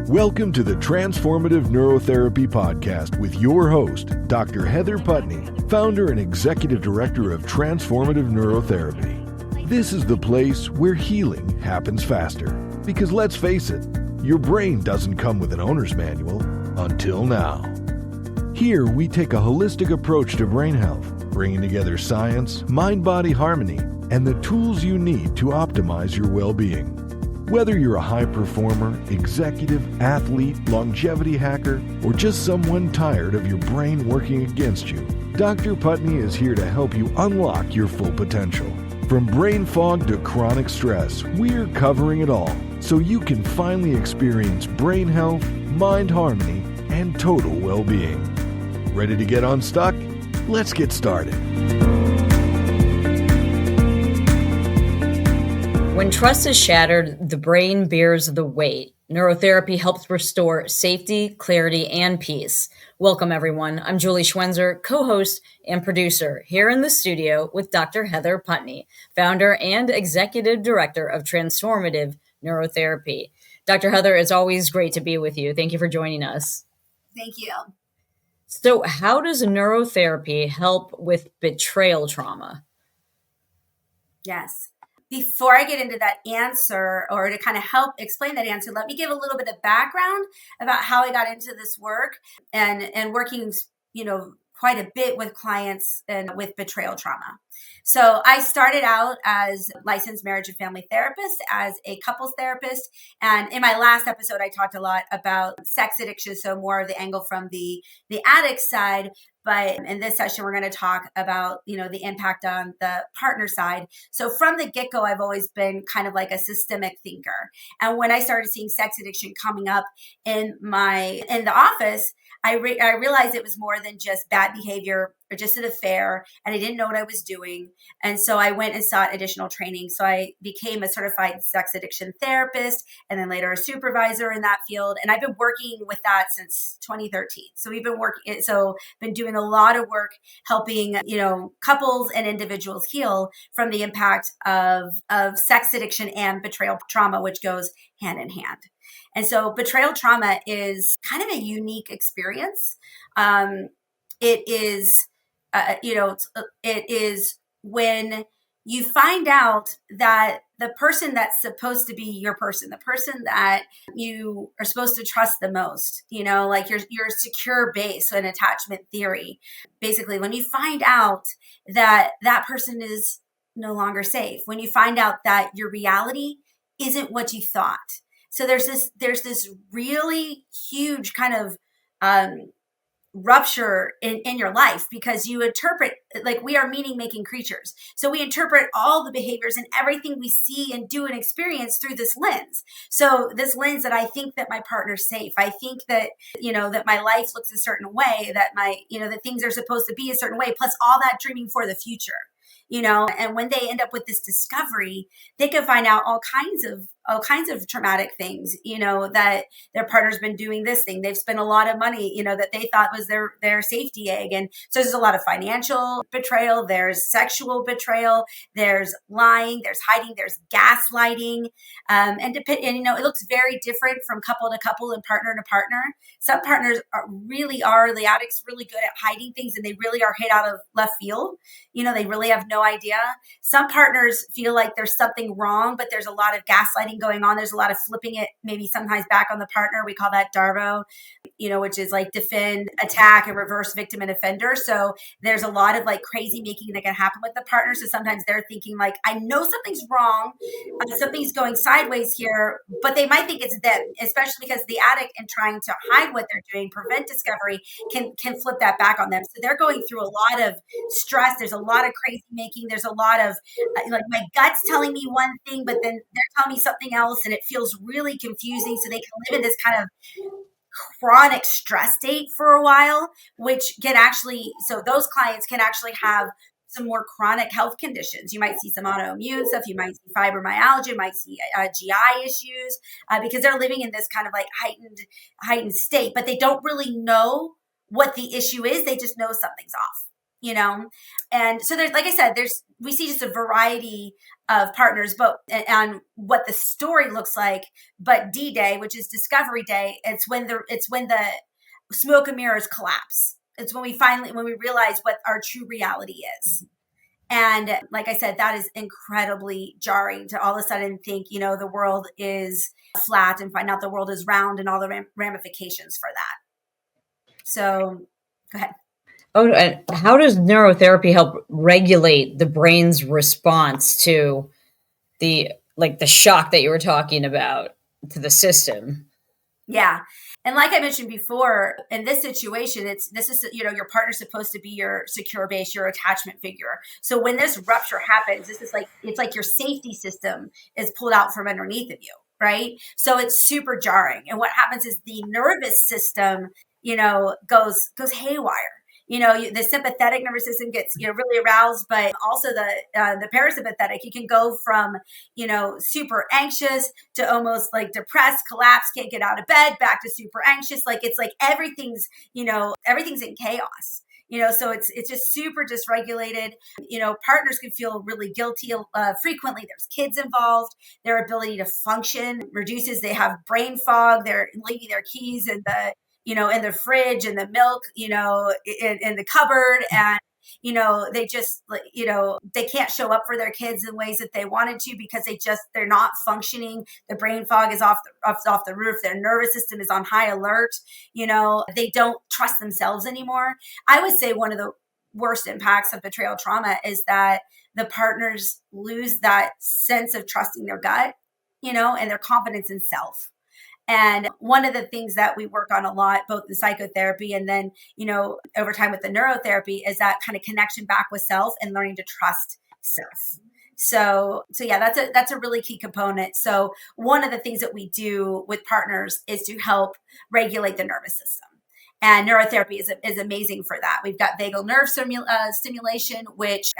Welcome to the Transformative Neurotherapy Podcast with your host, Dr. Heather Putney, founder and executive director of Transformative Neurotherapy. This is the place where healing happens faster. Because let's face it, your brain doesn't come with an owner's manual until now. Here, we take a holistic approach to brain health, bringing together science, mind-body harmony, and the tools you need to optimize your well-being. Whether you're a high performer, executive, athlete, longevity hacker, or just someone tired of your brain working against you, Dr. Putney is here to help you unlock your full potential. From brain fog to chronic stress, we're covering it all so you can finally experience brain health, mind harmony, and total well-being. Ready to get unstuck? Let's get started. When trust is shattered, the brain bears the weight. Neurotherapy helps restore safety, clarity, and peace. Welcome, everyone. I'm Julie Schwenzer, co-host and producer here in the studio with Dr. Heather Putney, founder and executive director of Transformative Neurotherapy. Dr. Heather, it's always great to be with you. Thank you for joining us. Thank you. So how does neurotherapy help with betrayal trauma? Yes. Before I get into that answer, or to kind of help explain that answer, let me give a little bit of background about how I got into this work and working, quite a bit with clients and with betrayal trauma. So I started out as a licensed marriage and family therapist, as a couples therapist. And in my last episode, I talked a lot about sex addiction, so more of the angle from the addict side. But in this session, we're going to talk about, the impact on the partner side. So from the get-go, I've always been kind of like a systemic thinker. And when I started seeing sex addiction coming up in the office, I realized it was more than just bad behavior or just an affair, and I didn't know what I was doing. And so I went and sought additional training. So I became a certified sex addiction therapist, and then later a supervisor in that field. And I've been working with that since 2013. So been doing a lot of work helping, couples and individuals heal from the impact of sex addiction and betrayal trauma, which goes hand in hand. And so betrayal trauma is kind of a unique experience. It is when you find out that the person that's supposed to be your person, the person that you are supposed to trust the most, like your secure base and attachment theory. Basically, when you find out that that person is no longer safe, when you find out that your reality isn't what you thought. So there's this really huge kind of rupture in your life, because you interpret, like, we are meaning making creatures. So we interpret all the behaviors and everything we see and do and experience through this lens. So this lens that I think that my partner's safe. I think that, that my life looks a certain way, that that things are supposed to be a certain way, plus all that dreaming for the future. And when they end up with this discovery, they can find out all kinds of traumatic things, that their partner's been doing this thing. They've spent a lot of money, that they thought was their safety egg. And so there's a lot of financial betrayal. There's sexual betrayal. There's lying. There's hiding. There's gaslighting. It looks very different from couple to couple and partner to partner. Some partners the addicts really good at hiding things, and they really are hit out of left field. They really have no idea. Some partners feel like there's something wrong, but there's a lot of gaslighting going on. There's a lot of flipping it, maybe sometimes back on the partner. We call that DARVO, which is like defend, attack, and reverse victim and offender. So there's a lot of like crazy making that can happen with the partner. So sometimes they're thinking like, I know something's wrong, something's going sideways here, but they might think it's them, especially because the addict, in trying to hide what they're doing, prevent discovery, can flip that back on them. So they're going through a lot of stress. There's a lot of crazy making. There's a lot of like my gut's telling me one thing, but then they're telling me something else, and it feels really confusing. So they can live in this kind of chronic stress state for a while, which so those clients can actually have some more chronic health conditions. You might see some autoimmune stuff. You might see fibromyalgia. You might see GI issues because they're living in this kind of like heightened state, but they don't really know what the issue is. They just know something's off. And so there's, like I said, we see just a variety of partners, but and what the story looks like. But D-Day, which is Discovery Day, it's when the smoke and mirrors collapse. It's when we realize what our true reality is. And like I said, that is incredibly jarring to all of a sudden think, the world is flat and find out the world is round and all the ramifications for that. So go ahead. Oh, and how does neurotherapy help regulate the brain's response to the shock that you were talking about to the system? Yeah. And like I mentioned before, in this situation, this is your partner's supposed to be your secure base, your attachment figure. So when this rupture happens, it's like your safety system is pulled out from underneath of you, right? So it's super jarring. And what happens is the nervous system, goes haywire. The sympathetic nervous system gets really aroused, but also the parasympathetic. You can go from super anxious to almost like depressed, collapse, can't get out of bed, back to super anxious. Like it's like everything's in chaos. So it's just super dysregulated. Partners can feel really guilty. Frequently, there's kids involved. Their ability to function reduces. They have brain fog. They're leaving their keys in the fridge and the milk, in the cupboard. And, they just, they can't show up for their kids in ways that they wanted to because they're not functioning. The brain fog is off the roof. Their nervous system is on high alert. They don't trust themselves anymore. I would say one of the worst impacts of betrayal trauma is that the partners lose that sense of trusting their gut, and their confidence in self. And one of the things that we work on a lot, both the psychotherapy and then, over time with the neurotherapy, is that kind of connection back with self and learning to trust self. So yeah, that's a really key component. So one of the things that we do with partners is to help regulate the nervous system. And neurotherapy is amazing for that. We've got vagal nerve stimulation, which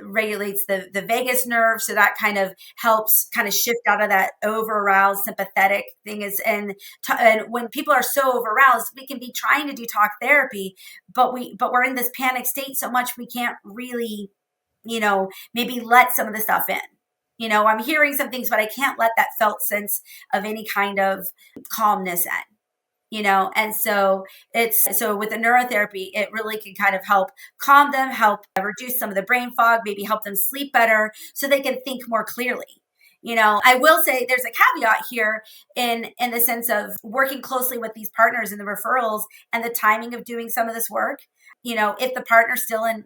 regulates the vagus nerve, so that kind of helps kind of shift out of that over aroused sympathetic thing. And when people are so over aroused, we can be trying to do talk therapy, but we're in this panic state so much we can't really maybe let some of the stuff in. I'm hearing some things, but I can't let that felt sense of any kind of calmness in. And so with the neurotherapy, it really can kind of help calm them, help reduce some of the brain fog, maybe help them sleep better so they can think more clearly. I will say there's a caveat here in the sense of working closely with these partners and the referrals and the timing of doing some of this work. If the partner's still in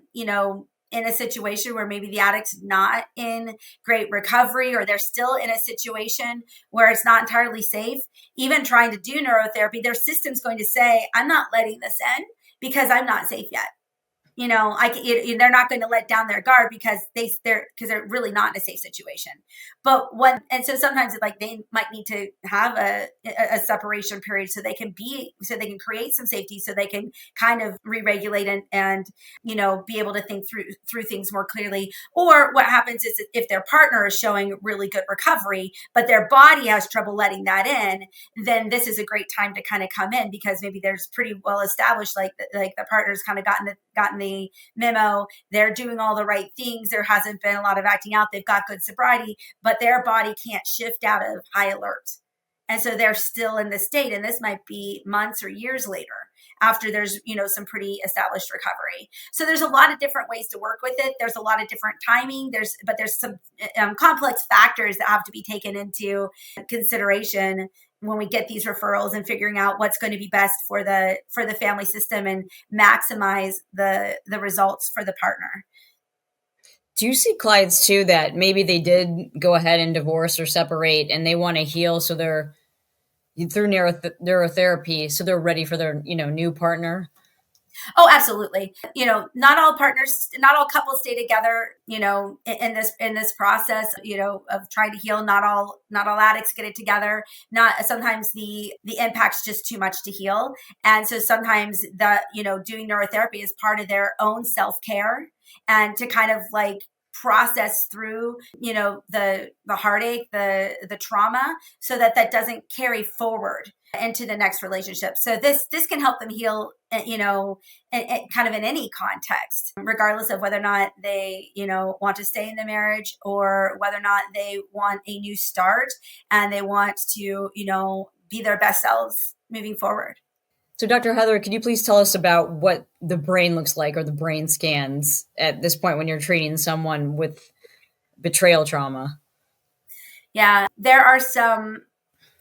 a situation where maybe the addict's not in great recovery, or they're still in a situation where it's not entirely safe, even trying to do neurotherapy, their system's going to say, I'm not letting this in because I'm not safe yet. They're not going to let down their guard because they're really not in a safe situation. So sometimes they might need to have a separation period so they can create some safety, so they can kind of re-regulate and be able to think through things more clearly. Or what happens is if their partner is showing really good recovery, but their body has trouble letting that in, then this is a great time to kind of come in, because maybe there's pretty well established, like the partner's kind of gotten the memo, they're doing all the right things, there hasn't been a lot of acting out, they've got good sobriety, but their body can't shift out of high alert, and so they're still in this state. And this might be months or years later after there's some pretty established recovery. So there's a lot of different ways to work with it. There's a lot of different timing. There's some complex factors that have to be taken into consideration when we get these referrals, and figuring out what's going to be best for the family system and maximize the results for the partner. Do you see clients too that maybe they did go ahead and divorce or separate and they want to heal, so they're through neurotherapy, so they're ready for their new partner? Oh, absolutely. Not all couples stay together, in this process, of trying to heal. Not all addicts get it together. Sometimes the impact's just too much to heal. And so sometimes doing neurotherapy is part of their own self-care, and to kind of process through, the heartache, the trauma, so that doesn't carry forward. into the next relationship. So this can help them heal, kind of in any context, regardless of whether or not they, want to stay in the marriage or whether or not they want a new start and they want to, be their best selves moving forward. So Dr. Heather, could you please tell us about what the brain looks like or the brain scans at this point when you're treating someone with betrayal trauma? Yeah, there are some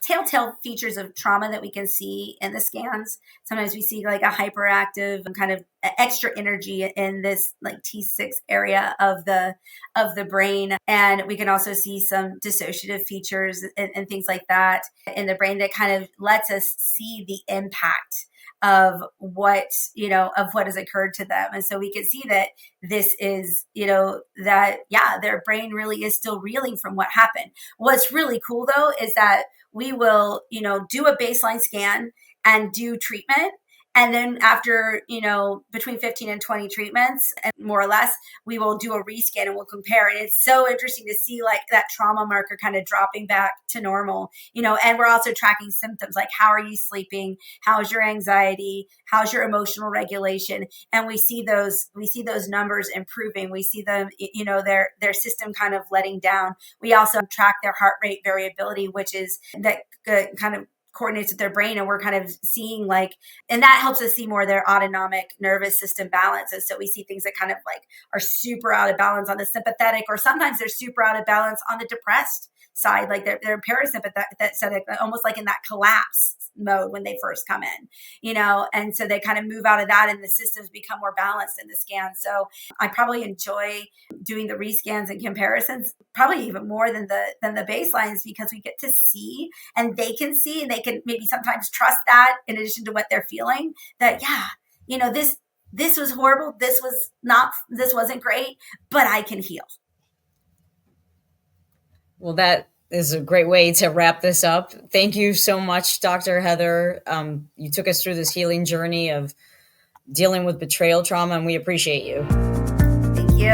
telltale features of trauma that we can see in the scans. Sometimes we see like a hyperactive and kind of extra energy in this like T6 area of the brain. And we can also see some dissociative features and things like that in the brain that kind of lets us see the impact of what has occurred to them. And so we can see that this is, their brain really is still reeling from what happened. What's really cool though, is that we will, do a baseline scan and do treatment. And then after, between 15 and 20 treatments and more or less, we will do a rescan and we'll compare. And it's so interesting to see like that trauma marker kind of dropping back to normal, and we're also tracking symptoms like how are you sleeping? How's your anxiety? How's your emotional regulation? And we see those numbers improving. We see them, their system kind of letting down. We also track their heart rate variability, which is that kind of coordinates with their brain, and we're kind of seeing and that helps us see more of their autonomic nervous system balance. And so we see things that kind of like are super out of balance on the sympathetic, or sometimes they're super out of balance on the depressed side, like they're parasympathetic, almost like in that collapse mode when they first come in, and so they kind of move out of that and the systems become more balanced in the scan. So I probably enjoy doing the rescans and comparisons probably even more than the baselines, because we get to see and they can see and they can maybe sometimes trust that in addition to what they're feeling, that this was horrible, this wasn't great, but I can heal. Well, that is a great way to wrap this up. Thank you so much, Dr. Heather. You took us through this healing journey of dealing with betrayal trauma, and we appreciate you. Thank you.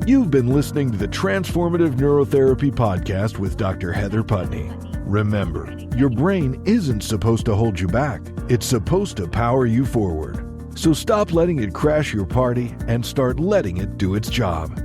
You've been listening to the Transformative Neurotherapy Podcast with Dr. Heather Putney. Remember, your brain isn't supposed to hold you back. It's supposed to power you forward. So stop letting it crash your party and start letting it do its job.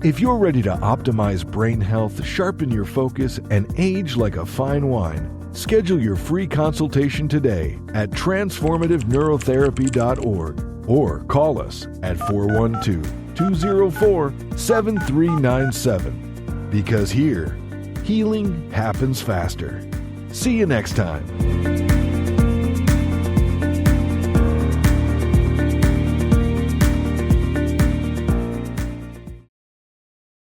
If you're ready to optimize brain health, sharpen your focus, and age like a fine wine, schedule your free consultation today at transformativeneurotherapy.org or call us at 412-204-7397. Because here, healing happens faster. See you next time.